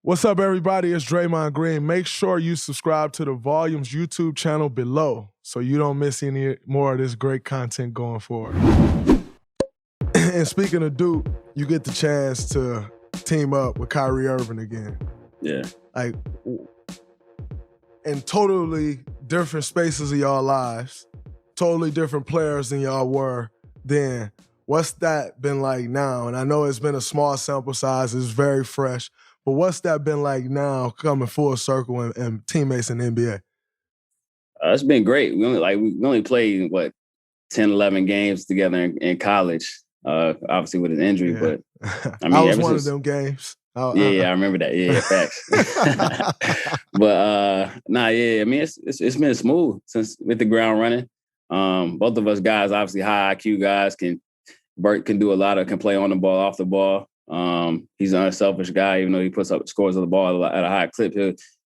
What's up, everybody? It's Draymond Green. Make sure you subscribe to the Volumes YouTube channel below so you don't miss any more of this great content going forward. And speaking of Duke, you get the chance to team up with Kyrie Irving again. Yeah. Like, in totally different spaces of y'all lives, totally different players than y'all were then. What's that been like now? And I know it's been a small sample size, it's very fresh, but what's that been like now, coming full circle and teammates in the NBA? It's been great. We only played 10, 11 games together in college. Obviously with an injury, but I mean, I was one of them games. I remember that. Yeah, facts. But I mean, it's been smooth since with the ground running. Both of us guys, obviously high IQ guys, Bert can do a lot can play on the ball, off the ball. He's an unselfish guy, even though he puts up scores of the ball at a high clip.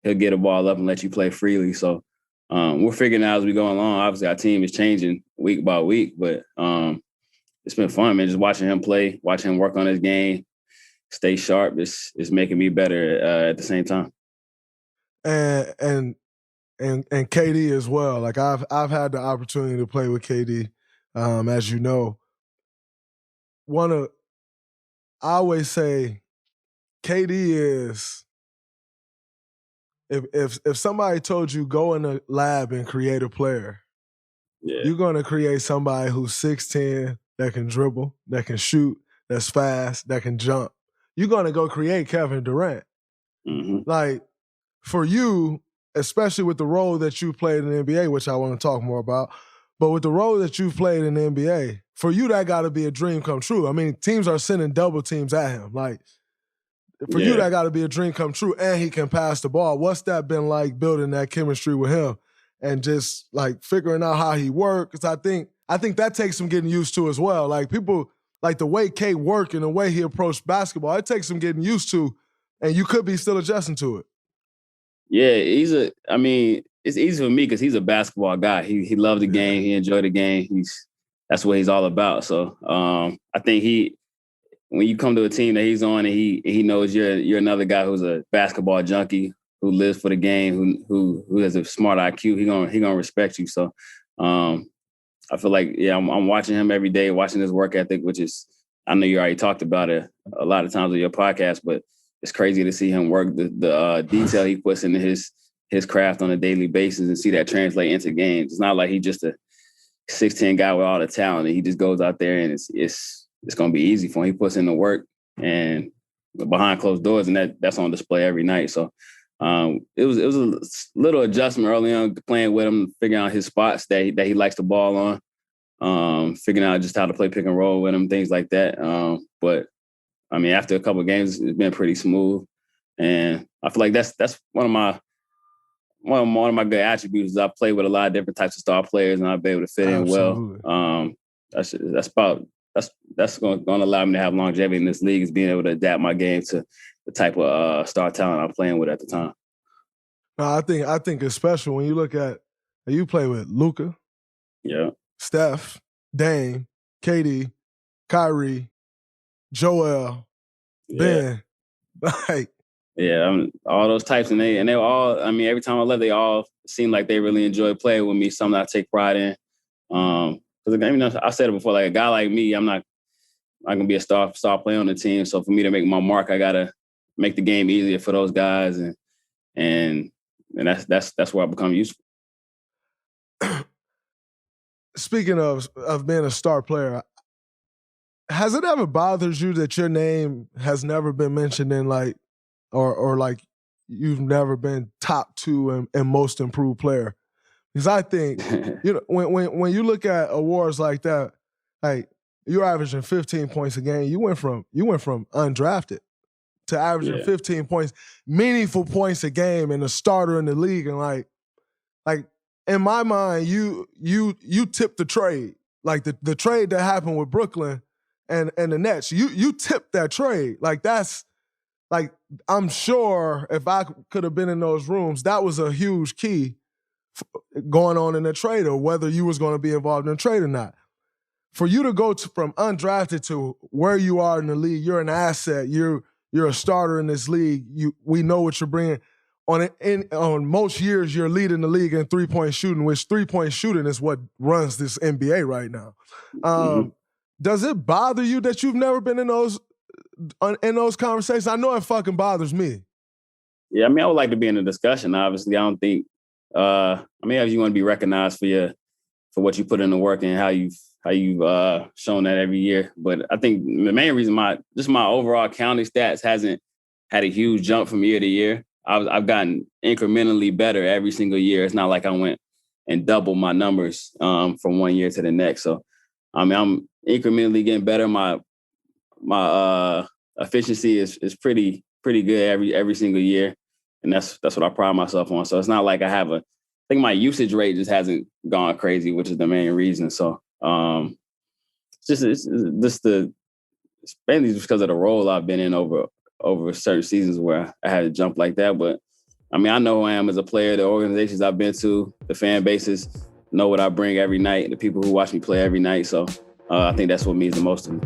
He'll get a ball up and let you play freely. So we're figuring out as we go along. Obviously, our team is changing week by week, but it's been fun, man. Just watching him play, watching him work on his game, stay sharp. It's making me better at the same time. And KD as well. Like I've had the opportunity to play with KD, as you know. I always say KD is, if somebody told you go in a lab and create a player, you're gonna create somebody who's 6'10", that can dribble, that can shoot, that's fast, that can jump. You're gonna go create Kevin Durant. Mm-hmm. Like, for you, especially with the role that you played in the NBA, which I want to talk more about, but with the role that you've played in the NBA, for you, that got to be a dream come true. I mean, teams are sending double teams at him. Like, for you, that got to be a dream come true, and he can pass the ball. What's that been like, building that chemistry with him and just, like, figuring out how he works? Because I think that takes some getting used to as well. Like, people, like, the way K worked and the way he approached basketball, it takes some getting used to, and you could be still adjusting to it. Yeah, it's easy for me because he's a basketball guy. He loved the game. He enjoyed the game. That's what he's all about. So I think when you come to a team that he's on and he knows you're another guy who's a basketball junkie, who lives for the game, who has a smart IQ, he gonna respect you. So I feel like I'm watching him every day, watching his work ethic, which is, I know you already talked about it a lot of times on your podcast, but it's crazy to see him work the detail he puts into his craft on a daily basis and see that translate into games. It's not like he's just a 6'10" guy with all the talent, and he just goes out there and it's going to be easy for him. He puts in the work and behind closed doors, and that's on display every night. So it was a little adjustment early on, playing with him, figuring out his spots that he likes the ball on, figuring out just how to play pick and roll with him, things like that. But I mean, after a couple of games, it's been pretty smooth, and I feel like that's one of my good attributes. Is I play with a lot of different types of star players, and I'll be able to fit in well. That's going to allow me to have longevity in this league, is being able to adapt my game to the type of star talent I'm playing with at the time. I think it's special when you look at, you play with Luka, Steph, Dame, KD, Kyrie, Joel, Ben, like. Yeah, all those types, and they were all, I mean, every time I left, they all seem like they really enjoy playing with me, something I take pride in. Because I said it before, like, a guy like me, I'm not going to be a star player on the team. So for me to make my mark, I got to make the game easier for those guys, and that's where I become useful. Speaking of being a star player, has it ever bothered you that your name has never been mentioned in, like, or like you've never been top 2 and most improved player? Because I think, when you look at awards like that, like, you're averaging 15 points a game. You went from undrafted to averaging 15 points, meaningful points a game, and a starter in the league. And like in my mind, you tipped the trade. Like the trade that happened with Brooklyn and the Nets. You tipped that trade. Like, that's, like, I'm sure if I could have been in those rooms, that was a huge key going on in the trade, or whether you was going to be involved in the trade or not. For you to go from undrafted to where you are in the league, you're an asset. You're you're a starter in this league. We know what you're bringing. On most years, you're leading the league in 3-point shooting, which 3-point shooting is what runs this NBA right now. Does it bother you that you've never been in those conversations? I know it fucking bothers me. Yeah, I mean, I would like to be in a discussion. Obviously, I don't think. I mean, if you want to be recognized for what you put in the work and how you've shown that every year. But I think the main reason my overall counting stats hasn't had a huge jump from year to year. I've gotten incrementally better every single year. It's not like I went and doubled my numbers from one year to the next. So, I mean, I'm incrementally getting better. My efficiency is pretty good every single year, and that's what I pride myself on. So it's not like I think my usage rate just hasn't gone crazy, which is the main reason. So it's mainly just because of the role I've been in over certain seasons where I had to jump like that. But I mean, I know who I am as a player. The organizations I've been to, the fan bases know what I bring every night. The people who watch me play every night. So I think that's what means the most to me.